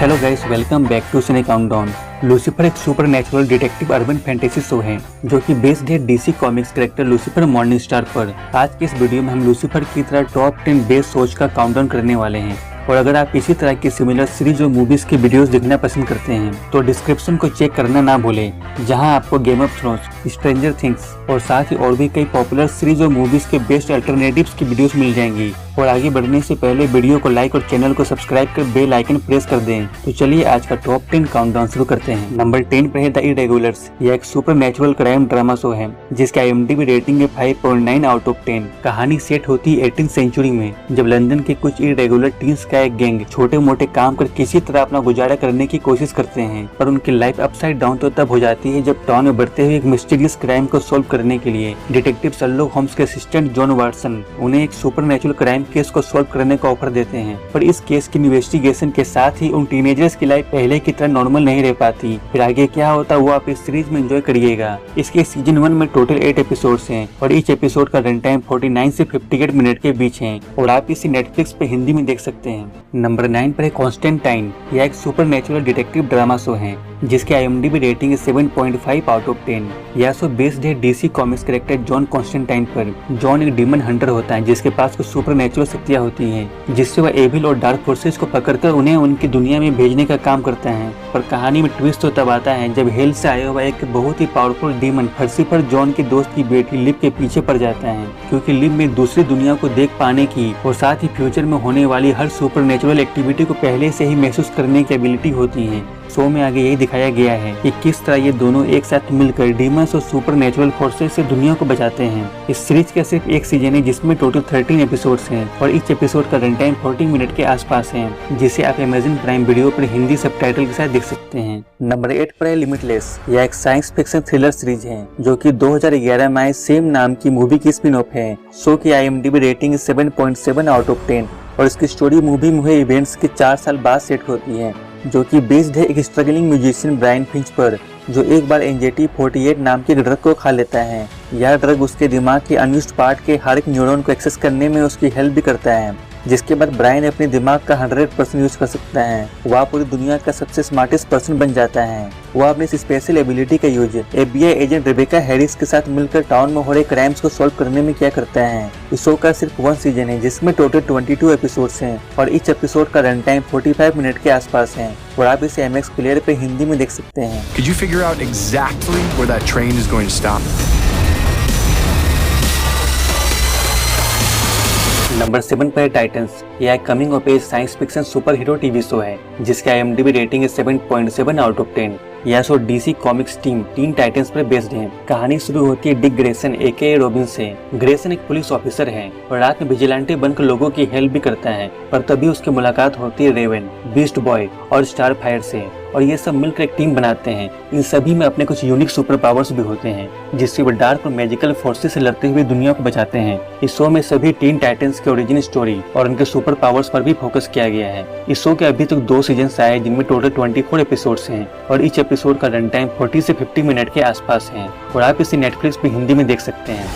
Hello guys, welcome back to cine countdown. Lucifer एक supernatural detective urban fantasy show है जो कि based है DC comics character Lucifer Morningstar पर। आज के इस वीडियो में हम लूसीफर की तरह टॉप 10 बेस्ट शोज का काउंटडाउन करने वाले हैं। और अगर आप इसी तरह की सिमिलर सीरीज और मूवीज के वीडियोस देखना पसंद करते हैं तो डिस्क्रिप्शन को चेक करना ना भूलें, जहां आपको game of thrones, stranger things और साथ ही और भी कई पॉपुलर सीरीज और मूवीज के बेस्ट अल्टरनेटिव्स की वीडियोस मिल जाएंगी। और आगे बढ़ने से पहले वीडियो को लाइक और चैनल को सब्सक्राइब कर बेल आइकन प्रेस कर दें। तो चलिए आज का टॉप 10 काउंटडाउन शुरू करते हैं। नंबर 10 पर है द इरेगुलर्स। यह एक super natural crime drama show है जिसका IMDb रेटिंग है 5.9 आउट ऑफ 10। कहानी सेट होती है 18th सेंचुरी में, जब लंदन के कुछ इरेगुलर टीन्स का एक गैंग छोटे मोटे काम कर किसी तरह अपना गुजारा करने की कोशिश करते हैं, पर उनकी लाइफ अपसाइड डाउन तो तब हो जाती है जब टाउन में बढ़ते हुए एक मिस्टीरियस क्राइम को सोल्व करने के लिए डिटेक्टिव शर्लॉक होम्स के असिस्टेंट जॉन वाटसन उन्हें एक सुपर नेचुरल क्राइम केस को सोल्व करने का ऑफर देते हैं। पर इस केस की इन्वेस्टिगेशन के साथ ही उन टीनेजर्स की लाइफ पहले की तरह नॉर्मल नहीं रह पाती। फिर आगे क्या होता वो आप इस सीरीज में एंजॉय करिएगा। इसके सीजन 1 में टोटल 8 एपिसोड्स हैं और ईच एपिसोड का रन टाइम 49 से 58 मिनट के बीच है और आप इसे नेटफ्लिक्स पे हिंदी में देख सकते हैं। नंबर 9 पर है कॉन्स्टेंटाइन। यह एक supernatural detective drama show है जिसके IMDb रेटिंग है 7.5 आउट ऑफ 10। यह शो बेस्ड है DC comics character John Constantine पर। जॉन एक डीमन हंटर होता है जिसके पास कुछ सुपर नेचुरल शक्तियां होती हैं, जिससे वह एविल और डार्क फोर्सेस को पकड़कर उन्हें उनकी दुनिया में भेजने का काम करता है। पर कहानी में ट्विस्ट तो तब आता है जब हेल से आया हुआ एक बहुत ही पावरफुल डीमन फर्सी पर जॉन के दोस्त की बेटी लिव के पीछे पड़ जाता है, क्योंकि लिव में दूसरी दुनिया को देख पाने की और साथ ही फ्यूचर में होने वाली हर सुपर नेचुरल एक्टिविटी को पहले से ही महसूस करने की एबिलिटी होती है। शो में आगे यही दिखाया गया है कि किस तरह ये दोनों एक साथ मिलकर डीमंस और सुपर नेचुरल फोर्सेस से दुनिया को बचाते हैं। इस सीरीज का सिर्फ एक सीजन है जिसमें टोटल 13 एपिसोड्स हैं और ईच एपिसोड का रन टाइम 40 मिनट के आसपास है, जिसे आप अमेज़न प्राइम वीडियो पर हिंदी सबटाइटल के साथ देख सकते हैं। नंबर 8 पर है लिमिटलेस। यह एक साइंस फिक्शन थ्रिलर सीरीज है जो कि 2011 में सेम नाम की मूवी की स्पिन ऑफ है। शो की IMDb रेटिंग 7.7 आउट ऑफ 10 और इसकी स्टोरी मूवी में हुए इवेंट्स के 4 साल बाद सेट होती है, जो कि बेस्ड है एक स्ट्रगलिंग म्यूजिशियन ब्रायन फिंच पर, जो एक बार एंजाइटी 48 नाम के ड्रग को खा लेता है। यह ड्रग उसके दिमाग के अनयूज्ड पार्ट के हर एक न्यूरॉन को एक्सेस करने में उसकी हेल्प भी करता है, जिसके बाद ब्रायन अपने दिमाग का 100% यूज कर सकता है। वह पूरी दुनिया का सबसे स्मार्टेस्ट पर्सन बन जाता है। वह अपनी इस स्पेशल एबिलिटी का use FBI agent Rebecca Harris के साथ मिलकर टाउन में हो रहे क्राइम्स को सॉल्व करने में क्या करता है। इस शो का सिर्फ 1 सीजन है जिसमें टोटल 22 एपिसोड्स हैं और ईच एपिसोड का रन टाइम 45 मिनट के आसपास है और आप इसे MX प्लेयर पे हिंदी में देख सकते हैं। Could you figure out exactly where that train is going to stop? Number 7 पर है टाइटन्स। यह एक coming of age science fiction superhero TV show है जिसका IMDb रेटिंग है 7.7 आउट ऑफ 10। यह show DC comics team tin titans पर based है। कहानी शुरू होती है डिक ग्रेसन AKA रॉबिन से। ग्रेसन एक पुलिस ऑफिसर है और रात में विजिलेंटे बनकर लोगों की हेल्प भी करता है, पर तभी उसकी मुलाकात होती है रेवन, बीस्ट बॉय और स्टार फायर से और ये सब मिलकर एक टीम बनाते हैं। इन सभी में अपने कुछ यूनिक सुपर पावर्स भी होते हैं जिससे वो डार्क और मैजिकल फोर्सेस से लड़ते हुए दुनिया को बचाते हैं। इस शो में सभी टीन टाइटन्स के ओरिजिन स्टोरी और उनके सुपर पावर्स पर भी फोकस किया गया है। इस शो के अभी तक 2 सीजन्स आए जिनमें टोटल 24 एपिसोड्स हैं और ईच एपिसोड का रन टाइम 40 से 50 मिनट के आसपास है और आप इसे नेटफ्लिक्स पे हिंदी में देख सकते हैं।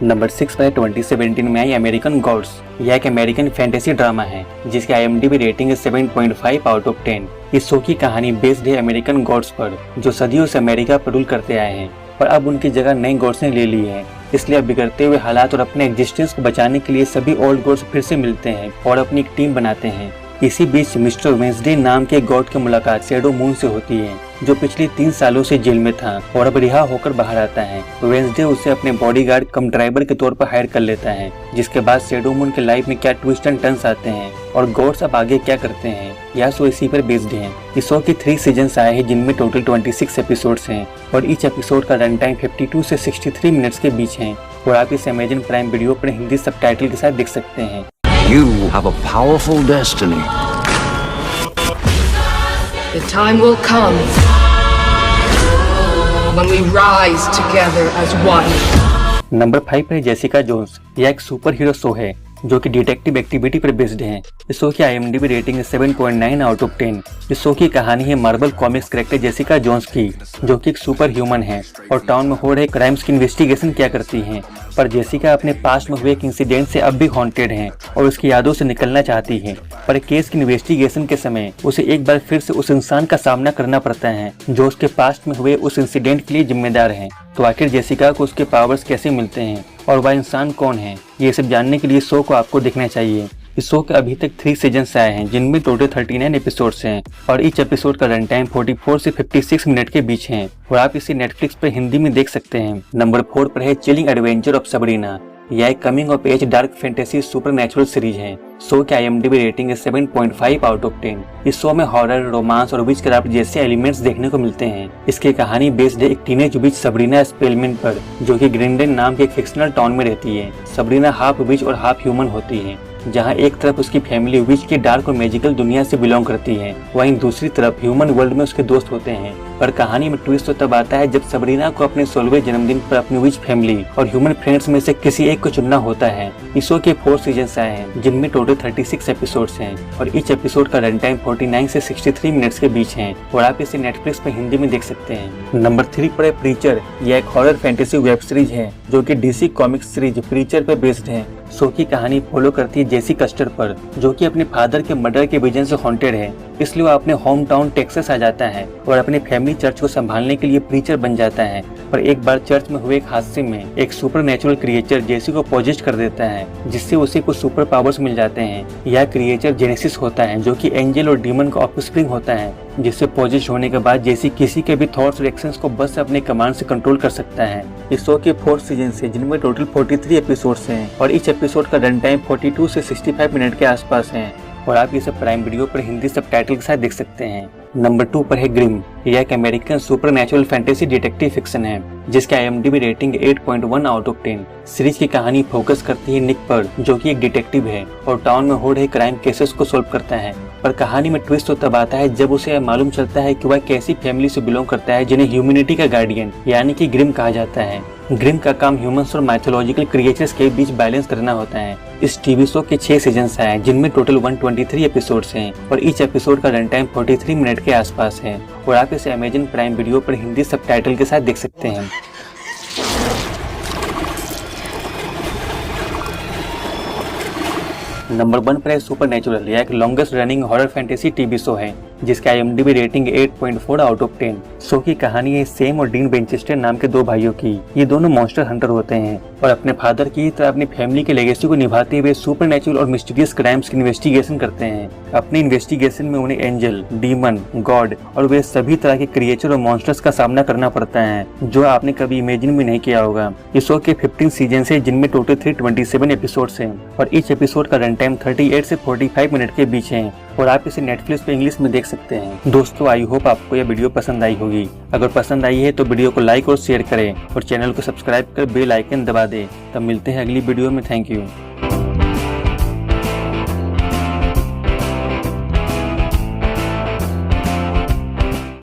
नंबर 6 पर 2017 में आई अमेरिकन गॉड्स। यह एक अमेरिकन फैंटेसी ड्रामा है जिसकी IMDb रेटिंग है 7.5 आउट ऑफ 10। इस शो की कहानी बेस्ड है अमेरिकन गॉड्स पर जो सदियों से अमेरिका पर रूल करते आए हैं, पर अब उनकी जगह नए गॉड्स ने ले ली है। इसलिए अब बिगड़ते हुए हालात और अपने एग्जिस्टेंस को बचाने के लिए सभी ओल्ड गॉड्स फिर से मिलते हैं और अपनी एक टीम बनाते हैं। इसी बीच मिस्टर वेंसडे नाम के गॉड की मुलाकात शैडो मून से होती है, जो पिछले 3 सालों से जेल में था और अब रिहा होकर बाहर आता है। वेंसडे उसे अपने बॉडीगार्ड कम ड्राइवर के तौर पर हायर कर लेता है, जिसके बाद शैडो मून के लाइफ में क्या ट्विस्ट एंड टर्न्स आते हैं और गॉड्स अब आगे क्या करते हैं, यह शो इसी पर बेस्ड है। इस शो के 3 सीजन्स आए हैं जिनमें टोटल 26 एपिसोड्स हैं और ईच एपिसोड का रन टाइम 52 से 63 मिनट्स के बीच है और आप इसे अमेज़न प्राइम वीडियो पर हिंदी सबटाइटल के साथ देख सकते हैं। You have a powerful destiny. The time will come when we rise together as one. Number 5 पर जेसिका जोन्स। यह एक सुपर हीरो शो है जो कि डिटेक्टिव एक्टिविटी पर बेस्ड है। इस शो की IMDb रेटिंग है 7.9 आउट ऑफ 10। इस शो की कहानी है Marvel comics character Jessica Jones की, जो कि एक सुपर ह्यूमन है और टाउन में हो रहे क्राइम्स की इन्वेस्टिगेशन क्या करती हैं। पर जेसिका अपने पास्ट में हुए एक इंसिडेंट से अब भी हॉन्टेड है और उसकी यादों से निकलना चाहती है। पर केस की इन्वेस्टिगेशन के समय उसे एक बार फिर से उस इंसान का सामना करना पड़ता है जो उसके पास्ट में हुए उस इंसिडेंट के लिए जिम्मेदार है। तो आखिर जेसिका को उसके पावर्स कैसे मिलते हैं और वह इंसान कौन है, ये सब जानने के लिए शो को आपको देखना चाहिए। इस शो के अभी तक 3 सीजन्स आए हैं जिनमें टोटल 39 एपिसोड्स हैं और ईच एपिसोड का रन टाइम 44 से 56 मिनट के बीच है और आप इसे नेटफ्लिक्स पर हिंदी में देख सकते हैं। नंबर 4 पर है चिलिंग एडवेंचर ऑफ सबरीना। यह एक coming of age dark fantasy supernatural series है। शो की IMDb रेटिंग है 7.5 आउट ऑफ 10। इस शो में हॉरर, रोमांस और विचक्राफ्ट जैसे एलिमेंट्स देखने को मिलते हैं। इसकी कहानी बेस्ड है एक टीनेज विच सबरीना स्पेलमैन पर, जो कि ग्रिंडेन नाम के एक फिक्शनल टाउन में रहती है। सबरीना हाफ विच और हाफ ह्यूमन होती है, जहां एक तरफ उसकी फैमिली विच की डार्क और मैजिकल दुनिया से बिलोंग करती है, वहीं दूसरी तरफ ह्यूमन वर्ल्ड में उसके दोस्त होते हैं। पर कहानी में ट्विस्ट तो तब आता है जब सबरीना को अपने 16वें जन्मदिन पर अपनी विच फैमिली और ह्यूमन फ्रेंड्स में से किसी एक को चुनना होता है। इस शो के 4 सीजन्स आए हैं जिनमें टोटल 36 एपिसोड्स हैं और ईच एपिसोड का रन टाइम 49 से 63 मिनट्स के बीच है और आप इसे नेटफ्लिक्स पर हिंदी में देख सकते हैं। नंबर 3 पर है प्रीचर। यह एक हॉरर फैंटेसी वेब सीरीज है जो कि DC कॉमिक्स सीरीज प्रीचर पर बेस्ड है। शो की कहानी फॉलो करती है जेसी कस्टर पर, जो कि अपने फादर के मर्डर के विजन से हॉन्टेड है। इसलिए वो अपने होम टाउन टेक्सास आ जाता है और अपनी फैमिली चर्च को संभालने के लिए प्रीचर बन जाता है। पर एक बार चर्च में हुए एक हादसे में एक सुपरनैचुरल क्रिएचर जेसी को पॉजेस्ट कर देता है, जिससे उसे कुछ सुपर पावर्स मिल जाते हैं। यह क्रिएचर जेनेसिस होता है जो कि एंजल और डीमन का ऑफस्प्रिंग होता है, जिससे पॉजेस्ट होने के बाद जेसी किसी के भी थॉट्स और एक्शंस को बस अपने कमांड से कंट्रोल कर सकता है। इस शो के 4 सीजन है जिनमें टोटल 43 एपिसोड्स हैं और इस एपिसोड का रन टाइम 42 से 65 मिनट के आसपास है और आप इसे प्राइम वीडियो पर हिंदी सबटाइटल के साथ देख सकते हैं। नंबर 2 पर है ग्रिम। यह एक American supernatural fantasy detective fiction है जिसका IMDb rating 8.1 out of 10। Series की कहानी फोकस करती है निक पर, जो कि एक डिटेक्टिव है और टाउन में हो रहे क्राइम केसेस को सॉल्व करता है। पर कहानी में ट्विस्ट तो तब आता है जब उसे मालूम चलता है कि वह कैसी फैमिली से बिलोंग करता है जिन्हें ह्यूमैनिटी का गार्डियन यानी कि ग्रिम कहा जाता है। ग्रिम का काम ह्यूमंस और माइथोलॉजिकल क्रिएचर्स के बीच बैलेंस करना होता है। इस टीवी शो के 6 सीजन्स हैं जिनमें टोटल 123 एपिसोड्स हैं और ईच एपिसोड का रन टाइम 43 मिनट के आसपास है और आप इसे अमेज़न प्राइम वीडियो पर हिंदी सबटाइटल के साथ देख सकते हैं। नंबर 1 पर है सुपरनैचुरल। यह एक longest running horror fantasy TV show है जिसका IMDb rating 8.4 out of 10। Show की कहानी है सेम और डीन विंचेस्टर नाम के 2 भाइयों की। ये दोनों मॉन्स्टर हंटर होते हैं और अपने फादर की तरह अपनी फैमिली के लेगेसी को निभाते हुए सुपरनैचुरल और मिस्टीरियस क्राइम्स की इन्वेस्टिगेशन करते हैं। अपनी इन्वेस्टिगेशन में उन्हें एंजल, डीमन, गॉड और वे सभी तरह के क्रिएचर और मॉन्स्टर्स का सामना करना पड़ता है जो आपने कभी इमेजिन भी नहीं किया होगा। इस शो के 15 सीजन है जिनमें टोटल 327 एपिसोड्स हैं और ईच एपिसोड का रन टाइम 38 से 45 मिनट के बीच है और आप इसे नेटफ्लिक्स पे इंग्लिश में देख सकते हैं। दोस्तों, आई होप आपको यह वीडियो पसंद आई होगी। अगर पसंद आई है तो वीडियो को लाइक और शेयर करें और चैनल को सब्सक्राइब कर बेल आइकन दबा दें। तब मिलते हैं अगली वीडियो में। Thank you.